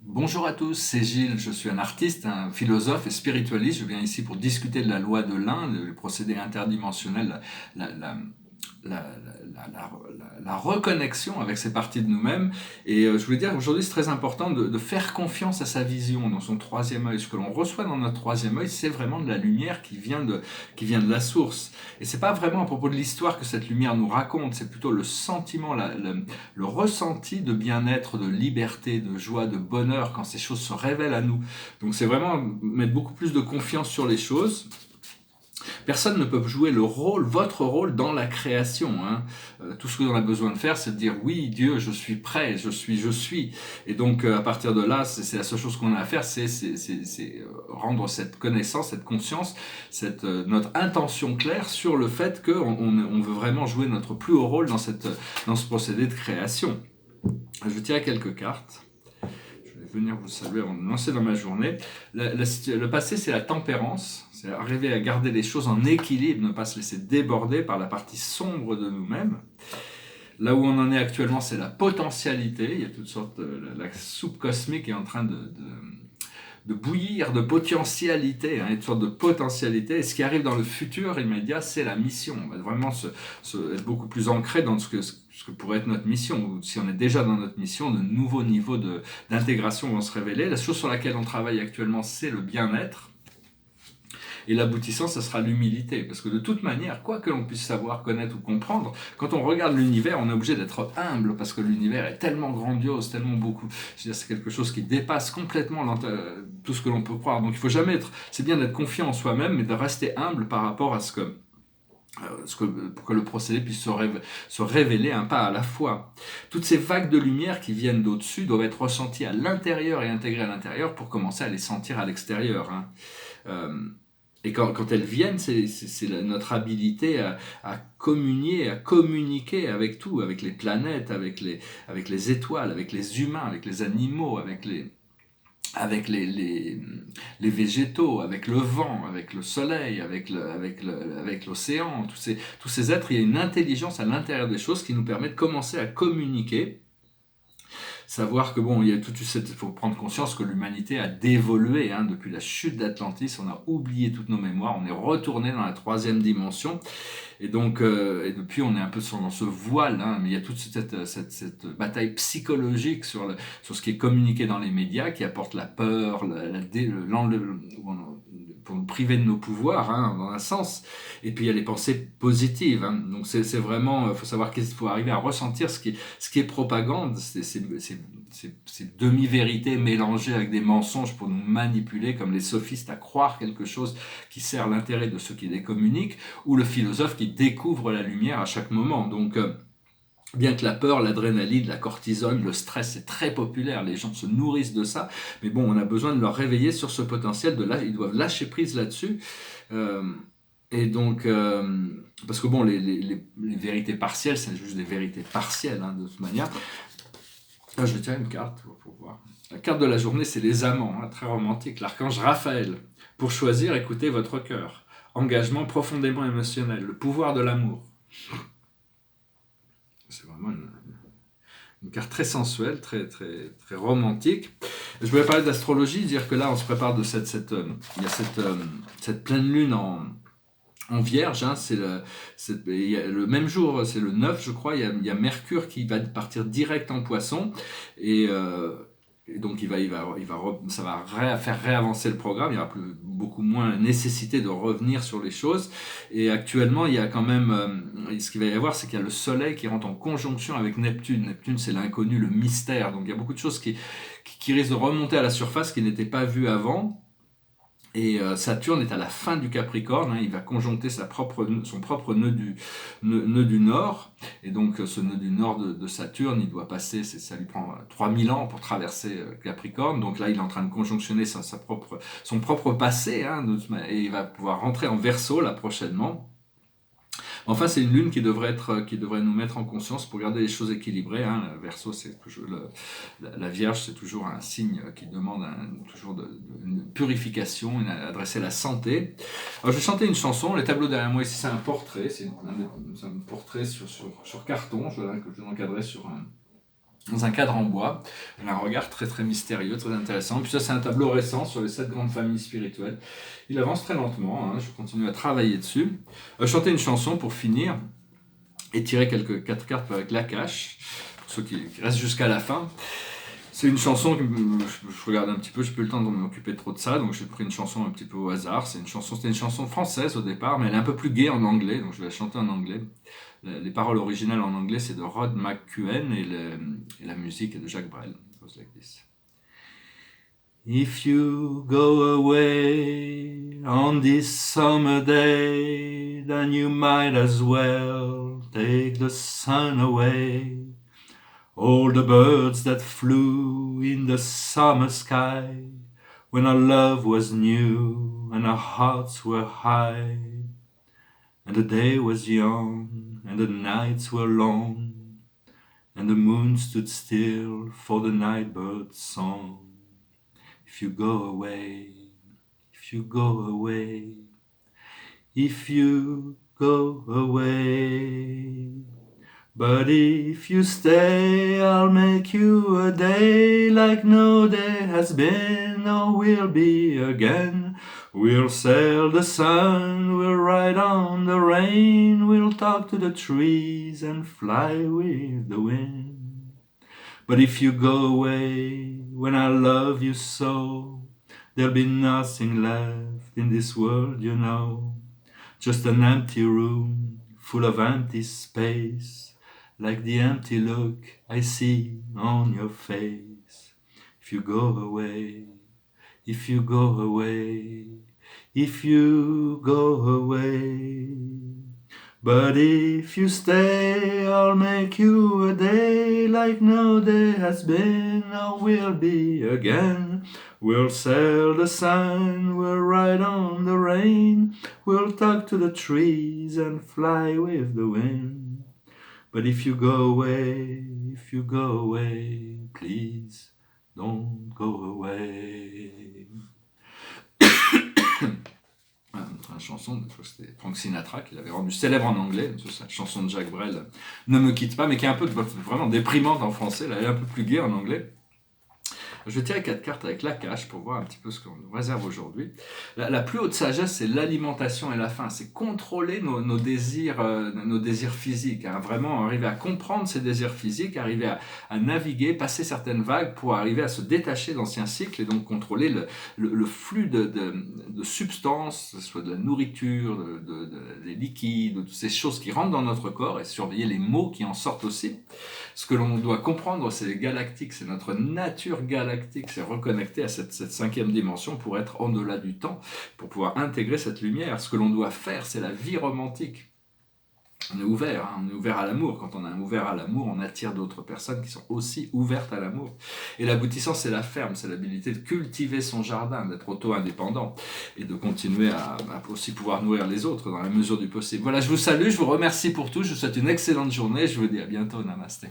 Bonjour à tous, c'est Gilles, je suis un artiste, un philosophe et spiritualiste. Je viens ici pour discuter de la loi de l'un, le procédé interdimensionnel, la, la, la reconnexion avec ces parties de nous-mêmes. Et je voulais dire qu'aujourd'hui, c'est très important de faire confiance à sa vision dans son troisième œil. Ce que l'on reçoit dans notre troisième œil, c'est vraiment de la lumière qui vient de la source. Et c'est pas vraiment à propos de l'histoire que cette lumière nous raconte, c'est plutôt le sentiment, le ressenti de bien-être, de liberté, de joie, de bonheur quand ces choses se révèlent à nous. Donc c'est vraiment mettre beaucoup plus de confiance sur les choses. Personne ne peut jouer le rôle, votre rôle dans la création. Tout ce que l'on a besoin de faire, c'est de dire oui, Dieu, je suis prêt, je suis. Et donc à partir de là, c'est la seule chose qu'on a à faire, c'est rendre cette connaissance, cette conscience, notre intention claire sur le fait qu'on veut vraiment jouer notre plus haut rôle dans ce procédé de création. Je vais tirer quelques cartes. Je vais venir vous saluer avant de me lancer dans ma journée. Le passé, c'est la tempérance. C'est arriver à garder les choses en équilibre, ne pas se laisser déborder par la partie sombre de nous-mêmes. Là où on en est actuellement, c'est la potentialité. Il y a toutes sortes la soupe cosmique est en train de bouillir de potentialité, une sorte de potentialité. Et ce qui arrive dans le futur immédiat, c'est la mission. On va vraiment être beaucoup plus ancré dans ce que pourrait être notre mission. Ou si on est déjà dans notre mission, de nouveaux niveaux d'intégration vont se révéler. La chose sur laquelle on travaille actuellement, c'est le bien-être. Et l'aboutissant, ça sera l'humilité. Parce que de toute manière, quoi que l'on puisse savoir, connaître ou comprendre, quand on regarde l'univers, on est obligé d'être humble parce que l'univers est tellement grandiose, tellement beaucoup. Je veux dire, c'est quelque chose qui dépasse complètement tout ce que l'on peut croire. Donc il faut jamais être. C'est bien d'être confiant en soi-même, mais de rester humble par rapport à pour que le procédé puisse se révéler un pas à la fois. Toutes ces vagues de lumière qui viennent d'au-dessus doivent être ressenties à l'intérieur et intégrées à l'intérieur pour commencer à les sentir à l'extérieur. Et quand elles viennent, c'est notre habilité à communier, à communiquer avec tout, avec les planètes, avec les étoiles, avec les humains, avec les animaux, avec les végétaux, avec le vent, avec le soleil, avec l'océan, tous ces êtres. Il y a une intelligence à l'intérieur des choses qui nous permet de commencer à communiquer. Savoir que bon, il faut prendre conscience que l'humanité a dévolué depuis la chute d'Atlantis. On a oublié toutes nos mémoires, on est retourné dans la troisième dimension, et donc et depuis on est un peu dans ce voile. Mais il y a toute cette bataille psychologique sur ce qui est communiqué dans les médias, qui apporte la peur, pour nous priver de nos pouvoirs, dans un sens. Et puis il y a les pensées positives. Donc c'est vraiment, faut savoir qu'il faut arriver à ressentir ce qui est propagande, ces demi-vérités mélangées avec des mensonges pour nous manipuler, comme les sophistes, à croire quelque chose qui sert l'intérêt de ceux qui les communiquent, ou le philosophe qui découvre la lumière à chaque moment. Donc bien que la peur, l'adrénaline, la cortisone, le stress, c'est très populaire, les gens se nourrissent de ça, mais bon, on a besoin de leur réveiller sur ce potentiel, ils doivent lâcher prise là-dessus. Et donc, parce que bon, les vérités partielles, c'est juste des vérités partielles, de toute manière. Je vais tirer une carte pour voir. La carte de la journée, c'est les amants, très romantique. L'archange Raphaël. Pour choisir, écoutez votre cœur. Engagement profondément émotionnel. Le pouvoir de l'amour. C'est vraiment une carte très sensuelle, très, très, très romantique. Je voulais parler d'astrologie, dire que là, on se prépare de il y a cette pleine lune en Vierge, il y a le même jour, c'est le 9, je crois, il y a Mercure qui va partir direct en Poisson, et donc ça va faire réavancer le programme. Il y aura beaucoup moins nécessité de revenir sur les choses. Et actuellement, il y a quand même, ce qu'il va y avoir, c'est qu'il y a le Soleil qui rentre en conjonction avec Neptune. Neptune, c'est l'inconnu, le mystère. Donc il y a beaucoup de choses qui risquent de remonter à la surface, qui n'étaient pas vues avant. Et Saturne est à la fin du Capricorne, il va conjoncter son propre nœud du Nord. Et donc ce nœud du Nord de Saturne, il doit passer, ça lui prend 3000 ans pour traverser Capricorne. Donc là, il est en train de conjonctionner son propre passé, et il va pouvoir rentrer en Verseau là prochainement. Enfin, c'est une lune qui devrait nous mettre en conscience pour garder les choses équilibrées. Verseau, c'est toujours la Vierge, c'est toujours un signe qui demande toujours une purification, adresser la santé. Alors, je vais chanter une chanson. Le tableau derrière moi ici, c'est un portrait. C'est un portrait sur carton. Que je vais encadrer sur dans un cadre en bois. Elle a un regard très très mystérieux, très intéressant. Puis ça, c'est un tableau récent sur les 7 grandes familles spirituelles. Il avance très lentement, hein, je continue à travailler dessus. Chanter une chanson pour finir et tirer 4 cartes avec l'Akash, pour ceux qui restent jusqu'à la fin. C'est une chanson que je regarde un petit peu, j'ai plus le temps de m'occuper trop de ça, donc j'ai pris une chanson un petit peu au hasard. C'était une chanson française au départ, mais elle est un peu plus gaie en anglais, donc je vais la chanter en anglais. Les paroles originales en anglais, c'est de Rod McCuen et la musique est de Jacques Brel. It goes like this. If you go away on this summer day, then you might as well take the sun away. All the birds that flew in the summer sky, when our love was new and our hearts were high, and the day was young and the nights were long, and the moon stood still for the nightbird's song. If you go away, if you go away, if you go away. But if you stay, I'll make you a day like no day has been or will be again. We'll sail the sun, we'll ride on the rain, we'll talk to the trees and fly with the wind. But if you go away when I love you so, there'll be nothing left in this world, you know. Just an empty room full of empty space, like the empty look I see on your face. If you go away, if you go away, if you go away. But if you stay, I'll make you a day like no day has been or will be again. We'll sail the sun, we'll ride on the rain, we'll talk to the trees and fly with the wind. But if you go away, please don't go away. Une chanson, je crois que c'était Frank Sinatra qui l'avait rendue célèbre en anglais, cette chanson de Jacques Brel, Ne me quitte pas, mais qui est un peu vraiment déprimante en français, elle est un peu plus gaie en anglais. Je vais tirer 4 cartes avec l'Akash pour voir un petit peu ce qu'on nous réserve aujourd'hui. La plus haute sagesse, c'est l'alimentation et la faim. C'est contrôler nos désirs physiques. Hein. Vraiment arriver à comprendre ces désirs physiques, arriver à naviguer, passer certaines vagues pour arriver à se détacher d'anciens cycles et donc contrôler le flux de substances, que ce soit de la nourriture, des liquides, de toutes ces choses qui rentrent dans notre corps et surveiller les maux qui en sortent aussi. Ce que l'on doit comprendre, c'est galactique, c'est notre nature galactique, c'est reconnecter à cette 5e dimension pour être au-delà du temps, pour pouvoir intégrer cette lumière. Ce que l'on doit faire, c'est la vie romantique. On est ouvert, hein, on est ouvert à l'amour. Quand on est ouvert à l'amour, on attire d'autres personnes qui sont aussi ouvertes à l'amour. Et l'aboutissant, c'est la ferme, c'est l'habilité de cultiver son jardin, d'être auto-indépendant et de continuer à aussi pouvoir nourrir les autres dans la mesure du possible. Voilà, je vous salue, je vous remercie pour tout, je vous souhaite une excellente journée, je vous dis à bientôt, namasté.